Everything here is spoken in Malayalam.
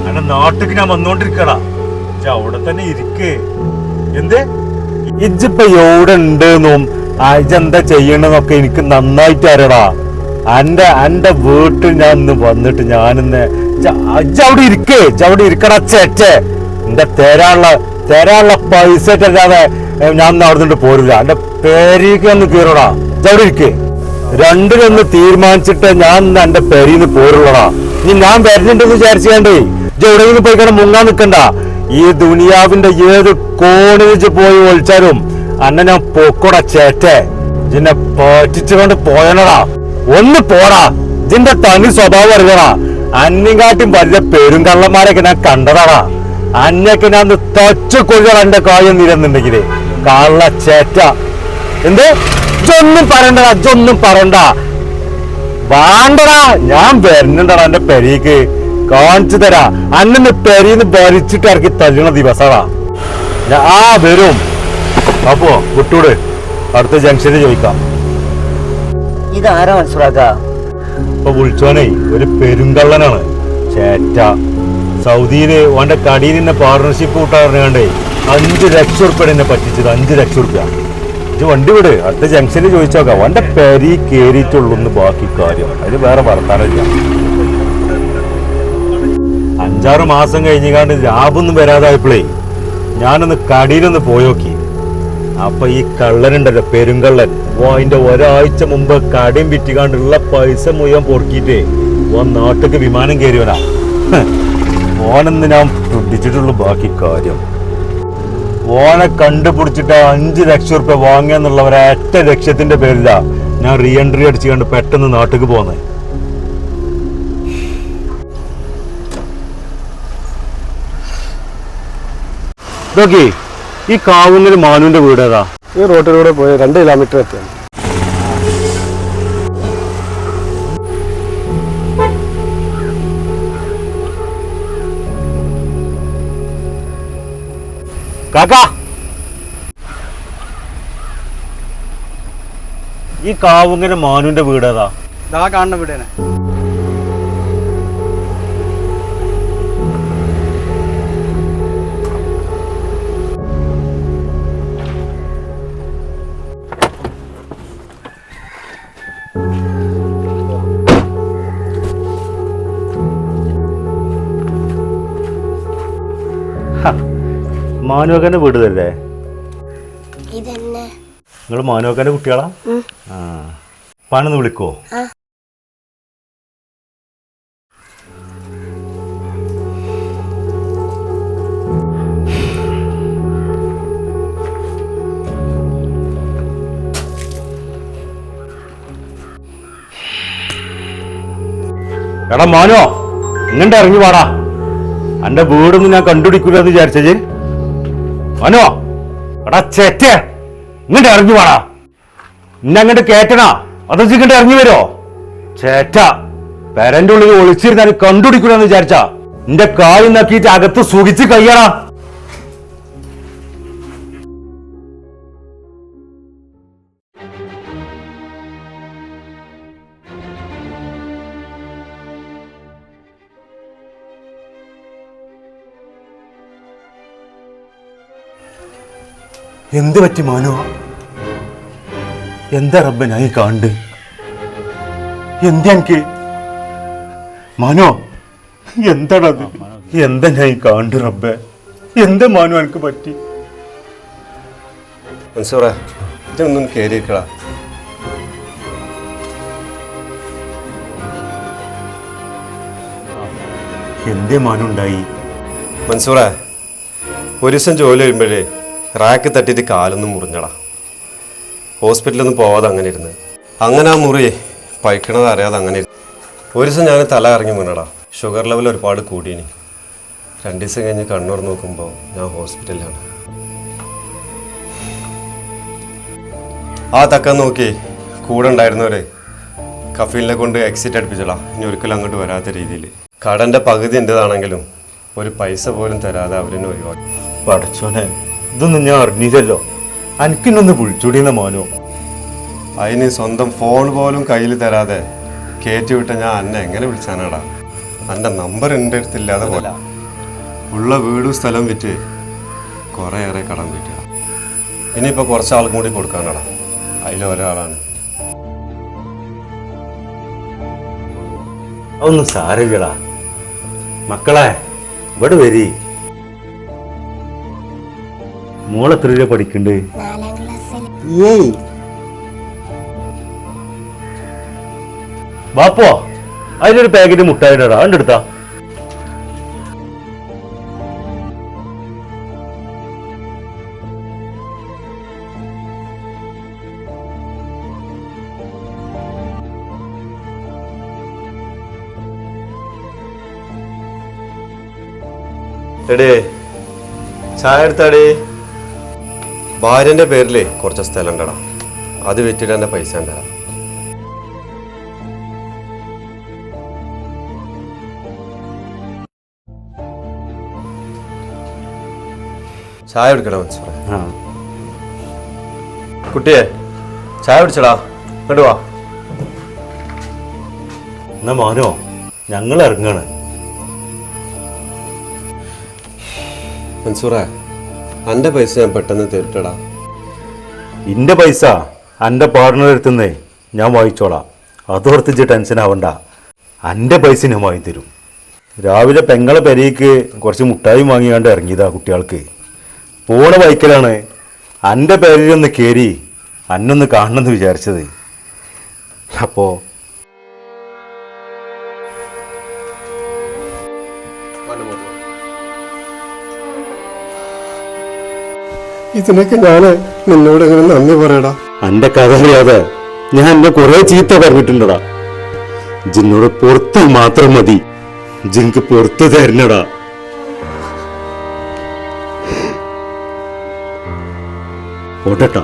എന്റെ നാട്ടിക്ക് ഞാൻ വന്നോണ്ടിരിക്കടാ, അവിടെ തന്നെ ഇരിക്കേ. എന്ത് ഇജ്ജിപ്പൊ എവിടെ ഉണ്ടെന്നും ഇജെന്താ ചെയ്യണെന്നൊക്കെ എനിക്ക് നന്നായിട്ട് അറിയടാ. എന്റെ വീട്ടിൽ ഞാൻ ഇന്ന് വന്നിട്ട് ഞാനിന്ന് അവിടെ ഇരിക്കേ, അവിടെ ഇരിക്കടാ ചേച്ചേ. എന്റെ തരാനുള്ള പൈസ അല്ലാതെ ഞാൻ അവിടെ നിന്ന് പോരില്ല. എന്റെ പേരേക്ക് ഒന്ന് കീറടാ, അവിടെ ഇരിക്കേ. രണ്ടിലൊന്ന് തീരുമാനിച്ചിട്ട് ഞാൻ എന്റെ പേരിന്ന് പോരുള്ളടാ. ഇനി ഞാൻ വരുന്നുണ്ടെന്ന് വിചാരിച്ചേ എവിടെയെങ്കിലും പോയിക്കണ മുങ്ങാൻ നിക്കണ്ട. ഈ ദുനിയാവിന്റെ ഏത് കോണിച്ച് പോയി ഒളിച്ചാലും അന്നെ ഞാൻ പൊക്കോടാ ചേറ്റേ. ഇതിനെ പറ്റിച്ചുകൊണ്ട് പോയണടാ. ഒന്ന് പോടാ, ഇതിന്റെ തനി സ്വഭാവം അറിയണാ. അന്നിങ്ങാട്ടും വലിയ പെരുങ്കള്ളന്മാരൊക്കെ ഞാൻ കണ്ടതാടാ. അന്നൊക്കെ ഞാൻ തച്ചു കൊള്ളണം എന്റെ കാര്യം നിരന്നുണ്ടെങ്കില്. കള്ള ചേറ്റ. എന്ത് ഇതൊന്നും പറയണ്ടടാ, ഇതൊന്നും പറയണ്ട. വേണ്ടടാ, ഞാൻ വരുന്നുണ്ടടാ എന്റെ പെരീക്ക്. കാണിച്ചു തരാ അന്നെ പെരീന്ന് ഭരിച്ചിട്ട് ഇറക്കി തല്ലണ ദിവസടാ. വരും. അപ്പോ വിട്ടൂട്, അടുത്ത ജംഗ്ഷനിൽ ചോദിക്കാം. ഇതാരാ മനസ്സിലാക്കാ? ഇപ്പൊ വിളിച്ചോനേ ഒരു പെരുങ്കള്ളനാണ് ചേറ്റ. സൗദിയില് ഓന്റെ കടിയിൽ നിന്ന് പാർട്ണർഷിപ്പ് കൂട്ടാറിഞ്ഞാണ്ടേ 5 ലക്ഷം ഉറുപ്പ്യ എന്നെ പറ്റിച്ചത്. 5 ലക്ഷം ഉറുപ്പ്യ. ഇത് വണ്ടി വിട്, അടുത്ത ജംഗ്ഷനിൽ ചോദിച്ചോക്കാം. ഓന്റെ പെരി കേറിയിട്ടുള്ളൂ ബാക്കി കാര്യം. അതിന് വേറെ വർത്താനമില്ല. 5-6 മാസം കഴിഞ്ഞാണ്ട് ലാഭമൊന്നും വരാതായപ്പോഴേ ഞാനൊന്ന് കടിയിലൊന്ന് പോയോക്കി. അപ്പൊ ഈ കള്ളനുണ്ടല്ലോ, പെരുങ്കള്ളൻ, അതിന്റെ ഒരാഴ്ച മുമ്പ് കടയും വിറ്റിക്കാണ്ടുള്ള പൈസ മുഴുവൻ പൊറുക്കിയിട്ടേ നാട്ടിക്ക് വിമാനം കയറിയവനാ. ഓനെന്ന് ഞാൻ പിടിച്ചിട്ടുള്ളൂ ബാക്കി കാര്യം. ഓനെ കണ്ടുപിടിച്ചിട്ട് 5 ലക്ഷം ഉറുപ്പ്യ വാങ്ങാന്നുള്ള ഒരൊറ്റ ലക്ഷ്യത്തിന്റെ പേരില ഞാൻ റീ എൻട്രി അടിച്ചുകൊണ്ട് പെട്ടെന്ന് നാട്ടിക്ക് പോന്നെ. ഇതൊക്കെ ഈ കാവുങ്ങൽ മാനുവിന്റെ വീട് ഏതാ? ഈ റോട്ടിലൂടെ പോയി 2 കിലോമീറ്റർ എത്തിയാണ്. കാക്കാ, ഈ കാവുങ്ങൽ മാനുവിന്റെ വീട് ഏതാ? കാണുന്ന വീടാണ്. മാനുവക്കാന്റെ വീട് തന്നെ? നിങ്ങൾ മാനുവക്കാന്റെ കുട്ടികളാ? ആ, പാനൊന്ന് വിളിക്കോ? എടാ മാനോ, ഇങ്ങോട്ട് ഇറങ്ങി വാടാ. എന്റെ വീടൊന്നും ഞാൻ കണ്ടുപിടിക്കൂലെന്ന് വിചാരിച്ചേ മനോ? എടാ ചേറ്റ, ഇങ്ങോട്ട് ഇറങ്ങി വാടാ. ഇന്നെ അങ്ങോട്ട് കേറ്റണാ അതോ ഇങ്ങോട്ട് ഇറങ്ങി വരുമോ? ചേറ്റ, പെരന്റെ ഉള്ളിൽ ഒളിച്ചിരുന്നാൽ കണ്ടുപിടിക്കൂലെന്ന് വിചാരിച്ചാ നിന്റെ കാല് നക്കിയിട്ട് അകത്ത് സുഖിച്ച് കയ്യടാ. എന്ത് പറ്റി മാനോ? എന്താ റബ്ബ ഞാൻ കാണ്ട്? എന്താ എനിക്ക് മാനോ? എന്താണത്? എന്താ ഞാൻ കാണ്ട് റബ്ബെ? എന്താ മാനോ എനിക്ക് പറ്റി? മൻസൂറേ, ഇതൊന്നും കയറിയിരിക്കടാ. എന്തേ മാനോ ഉണ്ടായി? മൻസൂറേ, ഒരു ദിവസം ജോലി വരുമ്പോഴേ റാക്ക് തട്ടിയിട്ട് കാലൊന്നും മുറിഞ്ഞടാ. ഹോസ്പിറ്റലൊന്നും പോവാതെ അങ്ങനെ ഇരുന്ന് അങ്ങനെ ആ മുറി പൈക്കണത് അറിയാതെ അങ്ങനെ ഇരുന്നു. ഒരു ദിവസം ഞാൻ തല ഇറങ്ങി വീണടാ. ഷുഗർ ലെവൽ ഒരുപാട് കൂടിയിനി. 2 ദിവസം കഴിഞ്ഞ് കണ്ണൂർ നോക്കുമ്പോൾ ഞാൻ ഹോസ്പിറ്റലിലാണ്. ആ തക്കം നോക്കി കൂടെ ഉണ്ടായിരുന്നവരെ കഫീലിനെ കൊണ്ട് എക്സിറ്റ് അടുപ്പിച്ചടാ. ഇനി ഒരിക്കലും അങ്ങോട്ട് വരാത്ത രീതിയിൽ. കടൻ്റെ പകുതി എൻ്റെതാണെങ്കിലും ഒരു പൈസ പോലും തരാതെ അവരെന്നെ ഒഴിവാക്കി. പടച്ചോനെ, ഇതൊന്നും ഞാൻ അറിഞ്ഞില്ലല്ലോ. എനിക്കിന്നൊന്ന് വിളിച്ചൂടിയെന്ന മോനോ? അതിന് സ്വന്തം ഫോൺ പോലും കയ്യിൽ തരാതെ കയറ്റി വിട്ട ഞാൻ എന്നെ എങ്ങനെ വിളിച്ചാനാടാ? എൻ്റെ നമ്പർ എൻ്റെ അടുത്തില്ലാതെ പോലെ. ഉള്ള വീടും സ്ഥലം വിറ്റ് കുറേയേറെ കടം വീട്ടുക. ഇനിയിപ്പോൾ കുറച്ച് ആൾക്കും കൂടി കൊടുക്കാനടാ, അതിലൊരാളാണ്. അതൊന്നും സാരമില്ലടാ. മക്കളെ ഇവിടെ വരി. മോളെത്ര രൂപ പഠിക്കണ്ട്? ഏയ് ബാപ്പോ അതിലൊരു പാക്കറ്റ് മുട്ടായിട്ടാ അതിൻ്റെ അടുത്താ. എടേ ചായ എടുത്താടേ. ഭാര്യൻ്റെ പേരിലേ കുറച്ച് സ്ഥലം ഉണ്ടടാ, അത് വിറ്റിട്ട് തന്നെ പൈസ ഉണ്ടാ. ചായ കുടിക്കടാ മൻസൂറേ. ആ കുട്ടിയെ ചായ കുടിച്ചടാ, ഇങ്ങോട്ട് വാ. എന്നാ മോനോ ഞങ്ങൾ ഇറങ്ങാണ്. മൻസൂറേ, എൻ്റെ പൈസ ഞാൻ പെട്ടെന്ന് തരുട്ടടാ. ഇന്റെ പൈസ എൻ്റെ പാർട്ണർ എടുത്തുന്നേ ഞാൻ വാങ്ങിച്ചോളാം. അതോർത്തിച്ച് ടെൻഷൻ ആവണ്ട. എൻ്റെ പൈസ ഞാൻ വാങ്ങി തരും. രാവിലെ പെങ്ങളെ പെരയ്ക്ക് കുറച്ച് മുട്ടായി വാങ്ങിയാണ്ട് ഇറങ്ങിയതാ കുട്ടികൾക്ക്. പോണ ബൈക്കിലാണ് എൻ്റെ പേരിലൊന്ന് കയറി അന്നൊന്ന് കാണണമെന്ന് വിചാരിച്ചത്. അപ്പോൾ ഇതിനൊക്കെ ഞാൻ നിന്നോട് എങ്ങനെ നന്ദി പറയടാ. എൻ്റെ കഥ അറിയാതെ ഞാൻ എന്നെ കുറേ ചീത്ത പറഞ്ഞിട്ടുണ്ടടാ. ജിന്നോട് പുറത്ത് മാത്രം മതി, ജിൻക്ക് പുറത്ത് തരണടാ. ഓട്ടട്ടാ.